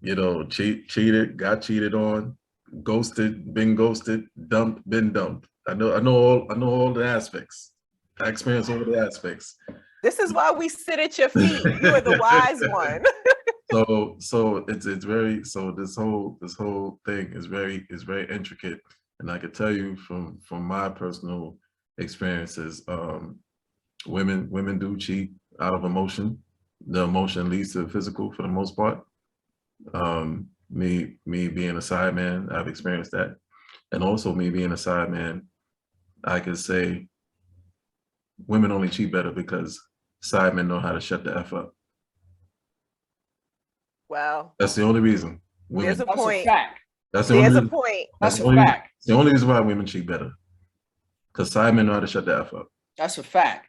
cheated, got cheated on, ghosted, been ghosted, dumped, been dumped. I know all the aspects. I experienced all the aspects. This is why we sit at your feet. You are the wise one. So it's very, so this whole thing is very intricate, and I could tell you from my personal experiences, women do cheat out of emotion. The emotion leads to physical for the most part. Me being a side man, I've experienced that, and also me being a side man, I could say women only cheat better because side men know how to shut the F up. Well, That's the only reason. there's a That's point. a fact. That's the There's only a point. That's a fact. It's the only reason why women cheat better. Because side men know how to shut the F up. That's a fact.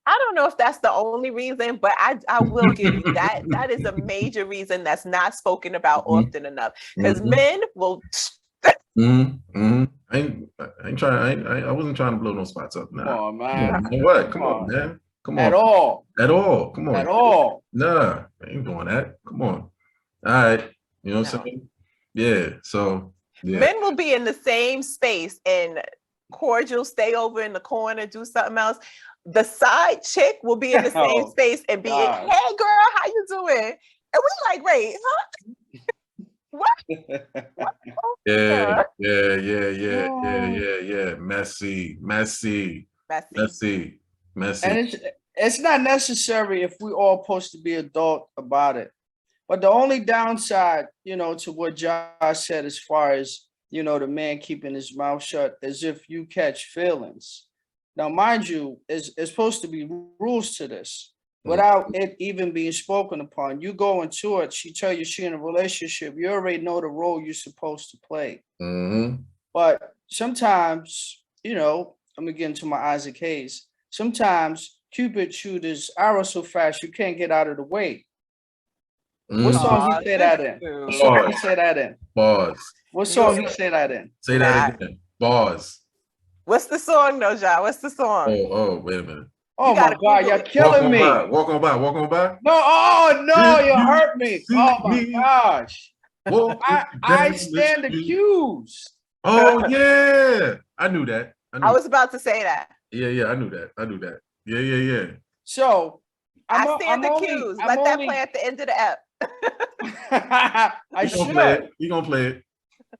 I don't know if that's the only reason, but I will give you that. That is a major reason that's not spoken about often enough. Because men will. I wasn't trying to blow no spots up. Nah. Come on, man. Come on, man. Come on. At all. Come on. At all. Nah, I ain't doing that. Come on. All right. You know what I'm saying? Yeah. So yeah. Men will be in the same space and cordial, stay over in the corner, do something else. The side chick will be in the same space and be, hey girl, how you doing? And we're like, wait, huh? What? Yeah. Messy. And it's not necessary if we all supposed to be adult about it. But the only downside, to what Josh said, as far as, the man keeping his mouth shut, is if you catch feelings. Now, mind you, it's supposed to be rules to this without it even being spoken upon. You go into it, she tell you she in a relationship, you already know the role you're supposed to play. But sometimes, I'm gonna get into my Isaac Hayes. Sometimes Cupid shoot his arrow so fast you can't get out of the way. What song he say that in? What song he say that in? Bars. What song he say that in? Say that again. Bars. What's the song, though, Ja? What's the song? Oh, wait a minute. Oh my God, you're killing me. Walk on by. No, you hurt me. Oh my gosh. I stand accused. Oh yeah. I knew that. I was about to say that. Yeah, I knew that. Yeah. So I stand accused. Let that play at the end of the ep. I should. You gonna play it.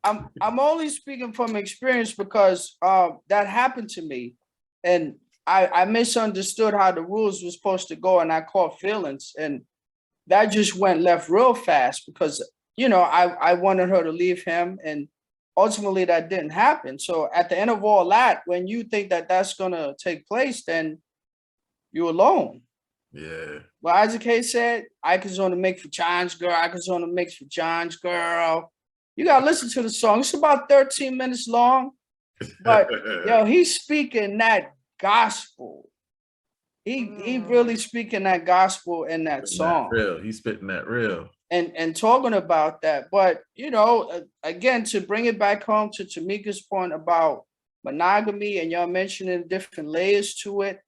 I'm only speaking from experience because that happened to me, and I misunderstood how the rules were supposed to go, and I caught feelings, and that just went left real fast because I wanted her to leave him, and ultimately that didn't happen. So at the end of all that, when you think that that's gonna take place, then you're alone. Yeah. Well, Isaac Hayes said, I could only make for John's girl. I could only make for John's girl. You got to listen to the song. It's about 13 minutes long. But, he's speaking that gospel. He really speaking that gospel in that song. Real. He's spitting that real. And talking about that. But, again, to bring it back home to Tamika's point about monogamy, and y'all mentioning different layers to it,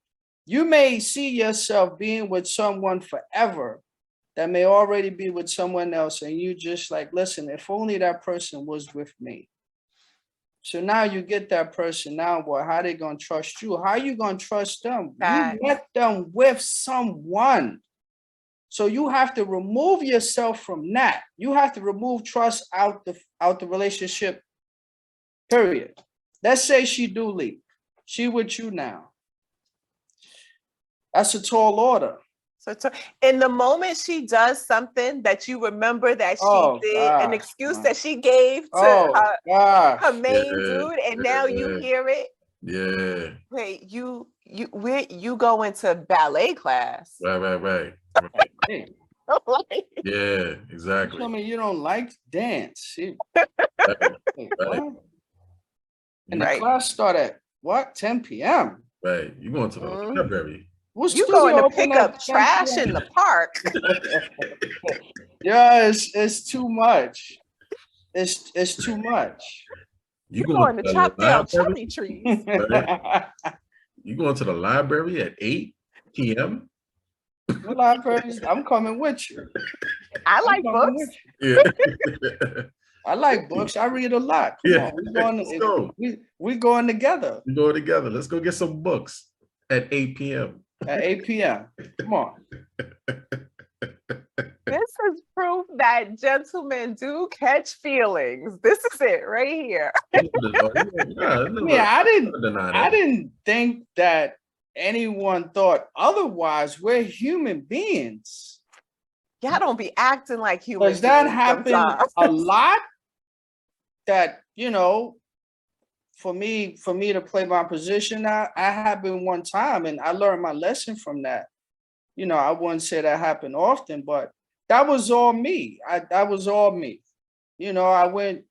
you may see yourself being with someone forever that may already be with someone else, and you just like, listen, if only that person was with me. So now you get that person. Now, boy, how they gonna trust you? How you gonna trust them? You met them with someone. So you have to remove yourself from that. You have to remove trust out the relationship, period. Let's say she do leave. She with you now. That's a tall order. So in the moment she does something that you remember that she did, an excuse that she gave to her main dude, and now you hear it. Yeah. Wait, you go into ballet class. Right. Hey. Yeah, exactly. Tell me you don't like dance. Right. And the class start at what? 10 p.m. Right. You going to the library. You going to pick up trash in the park. Yeah, it's too much. It's too much. You going to chop down cherry trees. Right? You going to the library at 8 p.m.? The libraries, I'm coming with you. I I'm like fucking books. with you. Yeah. I like books. I read a lot. Come Yeah. on, Let's go. we going together We go together. Let's go get some books at 8 p.m. at 8 p.m. Come on. This is proof that gentlemen do catch feelings. This is it right here. I didn't think that anyone thought otherwise. We're human beings. Y'all don't be acting like human Does that beings happen sometimes. a lot? That, for me to play my position, I happened one time and I learned my lesson from that. I wouldn't say that happened often, but that was all me. That was all me. I went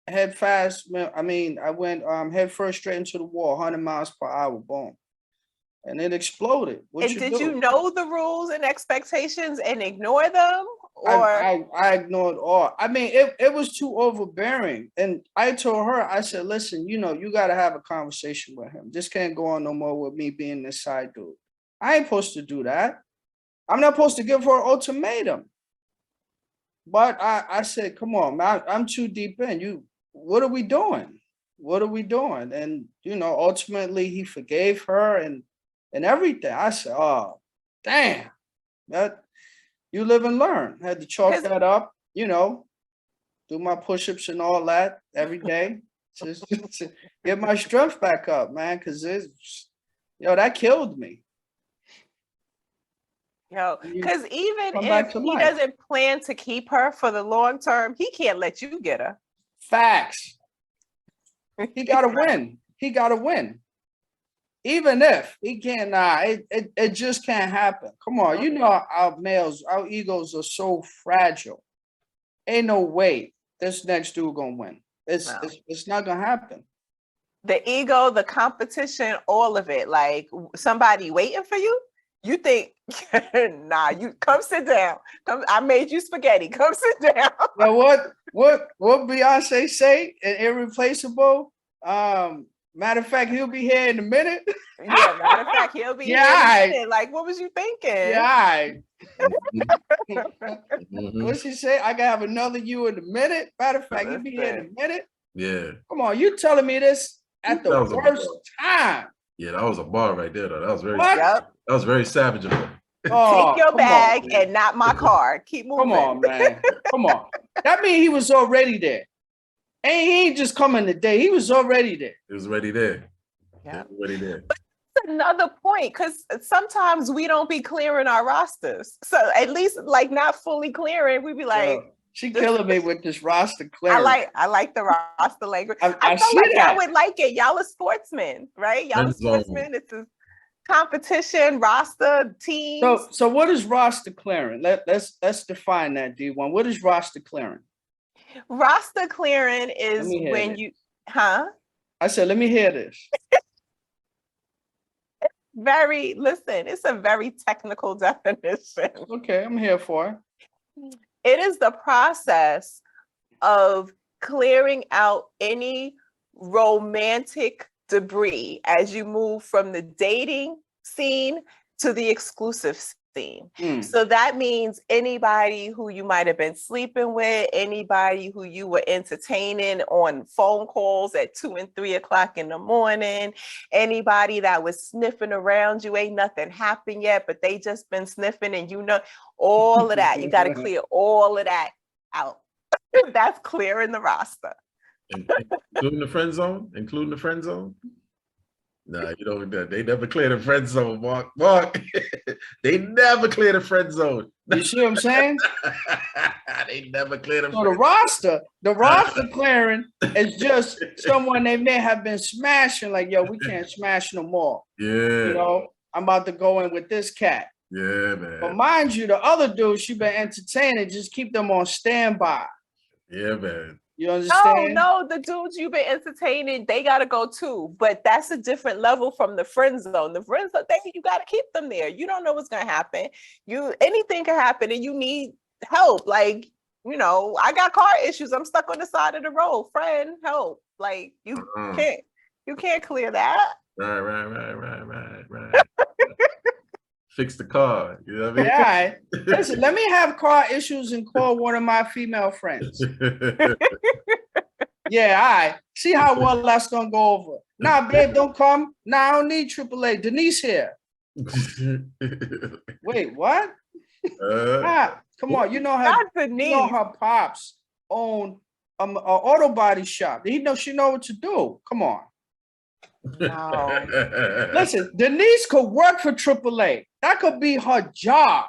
head fast. I went head first straight into the wall, 100 miles per hour, boom. And it exploded. And did you know the rules and expectations and ignore them? Or I ignored all. I mean, it was too overbearing. And I told her, I said, listen, you got to have a conversation with him. This can't go on no more with me being this side dude. I ain't supposed to do that. I'm not supposed to give her an ultimatum. But I said, come on, man, I'm too deep in. What are we doing? What are we doing? And, ultimately he forgave her and everything. I said, oh, damn, that you live and learn. I had to chalk that up, do my push-ups and all that every day. Just to get my strength back up, man, because that killed me. Because even if he doesn't plan to keep her for the long term, he can't let you get her. Facts. He got to win. He got to win. Even if he can't, it just can't happen. Come on, our males, our egos are so fragile. Ain't no way this next dude gonna win. It's not gonna happen. The ego, the competition, all of it. Like somebody waiting for you. You think, nah, you come sit down. Come, I made you spaghetti. Come sit down. Now what Beyonce say in Irreplaceable? Matter of fact, he'll be here in a minute. Yeah, matter of fact, he'll be here in a minute. Like, what was you thinking? Yeah. What's she say? I can have another you in a minute. Matter of fact, he'll be here in a minute. Yeah. Come on, you telling me this at the worst time. Yeah, that was a bar right there, though. That was very Yep. That was very savageable. Take your bag and not my car. Keep moving. Come on, man. Come on. That means he was already there. And he ain't just coming today. He was already there. He was already there. Yeah. Already there. But that's another point, because sometimes we don't be clearing our rosters. So at least like not fully clearing, we be like, she killing me with this roster clearing. I like the roster language. I felt like y'all would like it. Y'all are sportsmen, right? Y'all are sportsmen. It's a competition, roster, teams. So what is roster clearing? Let's define that, D1. What is roster clearing? Roster clearing is when you, I said, let me hear this. It's a very technical definition. Okay, I'm here for it. It is the process of clearing out any romantic debris as you move from the dating scene to the exclusive scene. So that means anybody who you might have been sleeping with, anybody who you were entertaining on phone calls at 2 and 3 o'clock in the morning, anybody that was sniffing around you, ain't nothing happened yet, but they just been sniffing, and all of that. You got to clear all of that out. That's clearing the roster. Including the friend zone? Including the friend zone? Nah, they never clear the friend zone, Mark. They never clear the friend zone. You see what I'm saying? They never clear the friend zone. The roster clearing is just someone they may have been smashing, like, yo, we can't smash no more. Yeah. I'm about to go in with this cat. Yeah, man. But mind you, the other dudes you've been entertaining, just keep them on standby. Yeah, man. You understand? No, the dudes you've been entertaining, they gotta go too. But that's a different level from the friend zone. The friend zone, you gotta keep them there. You don't know what's gonna happen. Anything can happen, and you need help. Like, I got car issues. I'm stuck on the side of the road. Friend, help. Like, you can't clear that. Right. fix the car. You know what I mean? Yeah, all right. Listen, let me have car issues and call one of my female friends. Yeah, all right. See how well that's gonna go over. Nah, babe, don't come. Nah, I don't need AAA. Denise here. Wait, what? Ah, come on. You know Not her. You Denise. know her pops own an auto body shop. She know what to do. Come on. No. Listen, Denise could work for AAA. That could be her job.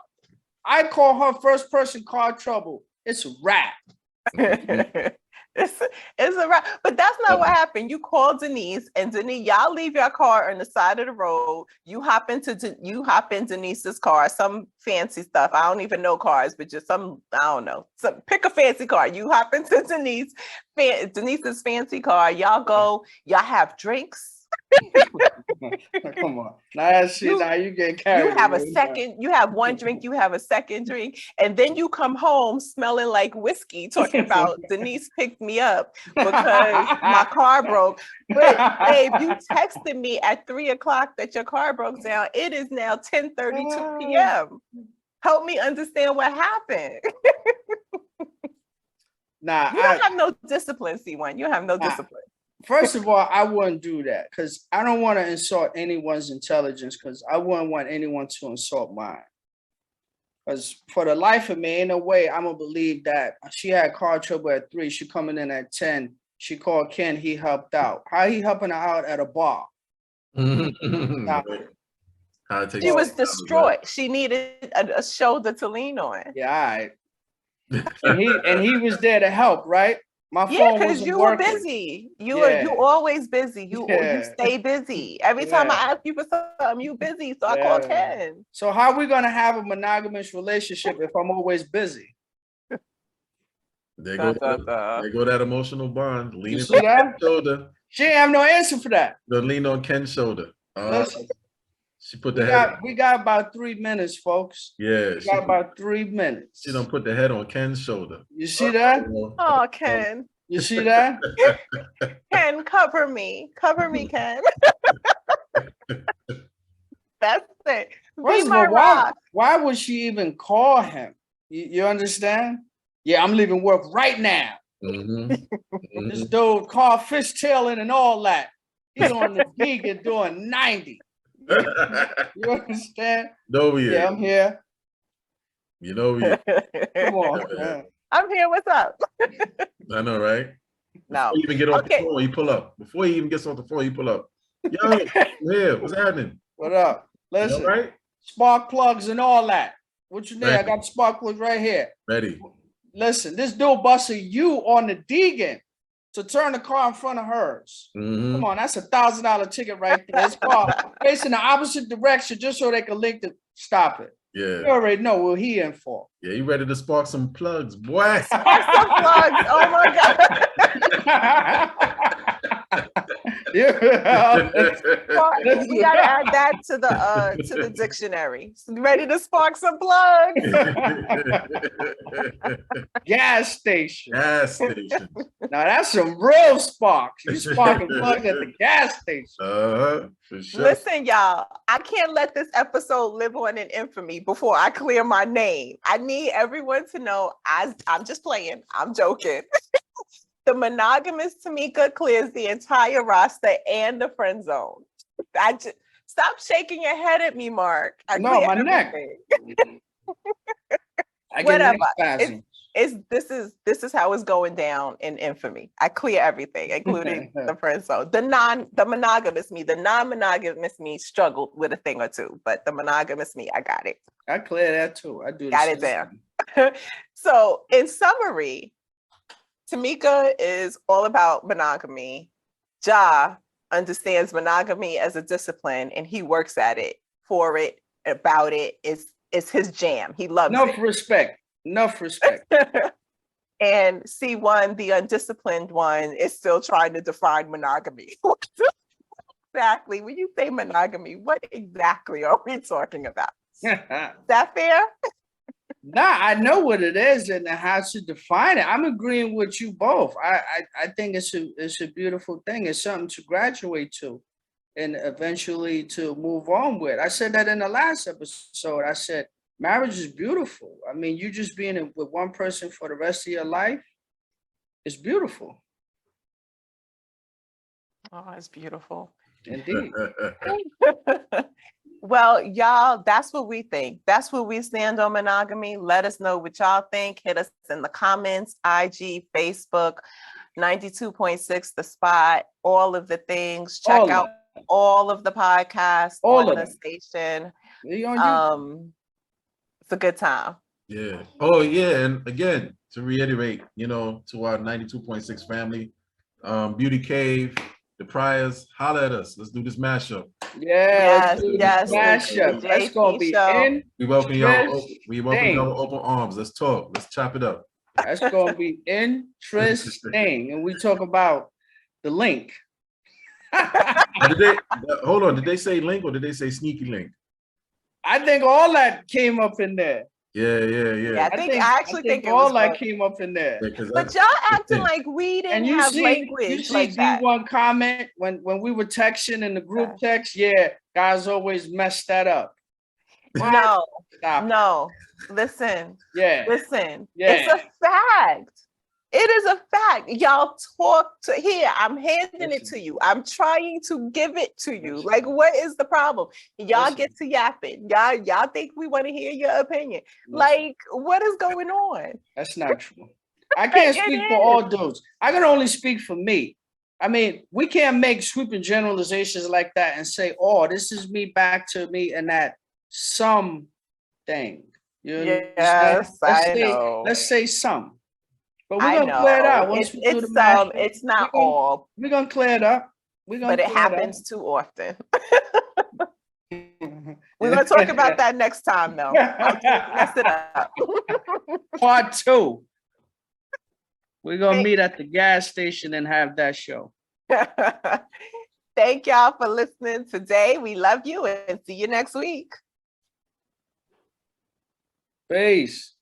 I call her first person car trouble. It's a wrap. It's a wrap. But that's not what happened. You called Denise, and Denise, y'all leave your car on the side of the road. You hop in Denise's car, some fancy stuff. I don't even know cars, but just some, I don't know. Pick a fancy car. You hop into Denise's fancy car. Y'all go, y'all have drinks. Come on. Now you get carried. You have a second, you have one drink, you have a second drink, and then you come home smelling like whiskey, talking about Denise picked me up because my car broke. But babe, you texted me at 3 o'clock that your car broke down. It is now 10:32 p.m. Help me understand what happened. Nah, you don't have no discipline, C1. You have no discipline. First of all, I wouldn't do that because I don't want to insult anyone's intelligence because I wouldn't want anyone to insult mine. Because for the life of me, ain't no way I'm going to believe that she had car trouble at 3. She coming in at 10. She called Ken. He helped out. How he helping her out at a bar? Nah. She was distraught. She needed a shoulder to lean on. Yeah, all right. and he was there to help, right? My phone because you working. were busy. You always busy. You stay busy. Every time I ask you for something, you busy. So I call Ken. So how are we gonna have a monogamous relationship if I'm always busy? There go that emotional bond. Leaning on Ken's shoulder. She ain't have no answer for that. The lean on Ken's shoulder. Listen, she put the head. We got about 3 minutes, folks. Yeah, we got about 3 minutes. She don't put the head on Ken's shoulder. You see that? Oh, Ken. You see that? Ken, cover me, Ken. That's it. First of all, why would she even call him? You understand? Yeah, I'm leaving work right now. This dude called fishtailing and all that. He's on the gig and doing 90. You understand? No, yeah, I'm here. You know, come on, man. I'm here. What's up? I know, right? No. Before you even get off the phone, you pull up. Before he even gets off the phone, you pull up. Yo, yeah, what's happening? What up? Listen, right? Spark plugs and all that. What you need? I got the spark plugs right here. Ready. Listen, this dude busted you on the Deegan to turn the car in front of hers. Come on, that's $1,000 ticket right there. This car facing the opposite direction just so they can link the stop it. Yeah. You already know what he in for. Yeah, you ready to spark some plugs, boy. Spark some plugs. Oh my God. We gotta add that to the dictionary. Ready to spark some plugs. Gas station. Gas station. Now that's some real sparks. You sparking plugs at the gas station. For sure. Listen, y'all, I can't let this episode live on in infamy before I clear my name. I need everyone to know I'm just playing. I'm joking. The monogamous Tamika clears the entire roster and the friend zone. Stop shaking your head at me, Mark. No, my neck. Whatever. This is how it's going down in infamy. I clear everything, including the friend zone. The monogamous me, the non-monogamous me struggled with a thing or two, but the monogamous me, I got it. I clear that too. I do. Got it down. So, in summary, Tamika is all about monogamy. Ja understands monogamy as a discipline, and he works at it, for it, about it. It's his jam. He loves it. Enough respect. And C1, the undisciplined one, is still trying to define monogamy. Exactly. When you say monogamy, what exactly are we talking about? Is that fair? Nah, I know what it is and how to define it. I'm agreeing with you both. I think it's a beautiful thing. It's something to graduate to. and eventually to move on with. I said that in the last episode. I said, marriage is beautiful. I mean, you just being with one person for the rest of your life is beautiful. Oh, it's beautiful. Indeed. Well, y'all, that's what we think. That's what we stand on monogamy. Let us know what y'all think. Hit us in the comments, IG, Facebook, 92.6 The Spot, all of the things. Check All out all of the podcasts All on of the them. station. We on YouTube. It's a good time. Yeah. Oh, yeah. And again, to reiterate, to our 92.6 family, Beauty Cave, the Priors, holler at us. Let's do this mashup. Yeah, let's do yes, this mashup. the That's gonna JP be show. We welcome y'all. We welcome Interesting. y'all with open arms. Let's talk. Let's chop it up. That's gonna be interesting. And we talk about the link. Hold on. Did they say link or did they say sneaky link? I think all that came up in there. Yeah. I actually think it all was that came up in there. Yeah, but y'all acting like we didn't have language like that. G1 comment when we were texting in the group text. Yeah, guys always mess that up. No, Stop. no. Listen. Yeah. Listen. Yeah. It's a fact. It is a fact. Y'all talk to here. I'm handing it to you. I'm trying to give it to you. Like, what is the problem? Y'all get to yapping. Y'all think we want to hear your opinion. Like, what is going on? That's not true. I can't speak for all dudes. I can only speak for me. I mean, we can't make sweeping generalizations like that and say, oh, this is me back to me and that some thing. Yes, I know. Let's say some. But we're I gonna clear it out know. once we do the It's mashup. it's not all. We're gonna clear it up. But it happens too often. We're gonna talk about that next time, though. Mess it up. Part 2. We're gonna meet at the gas station and have that show. Thank y'all for listening today. We love you and see you next week. Peace.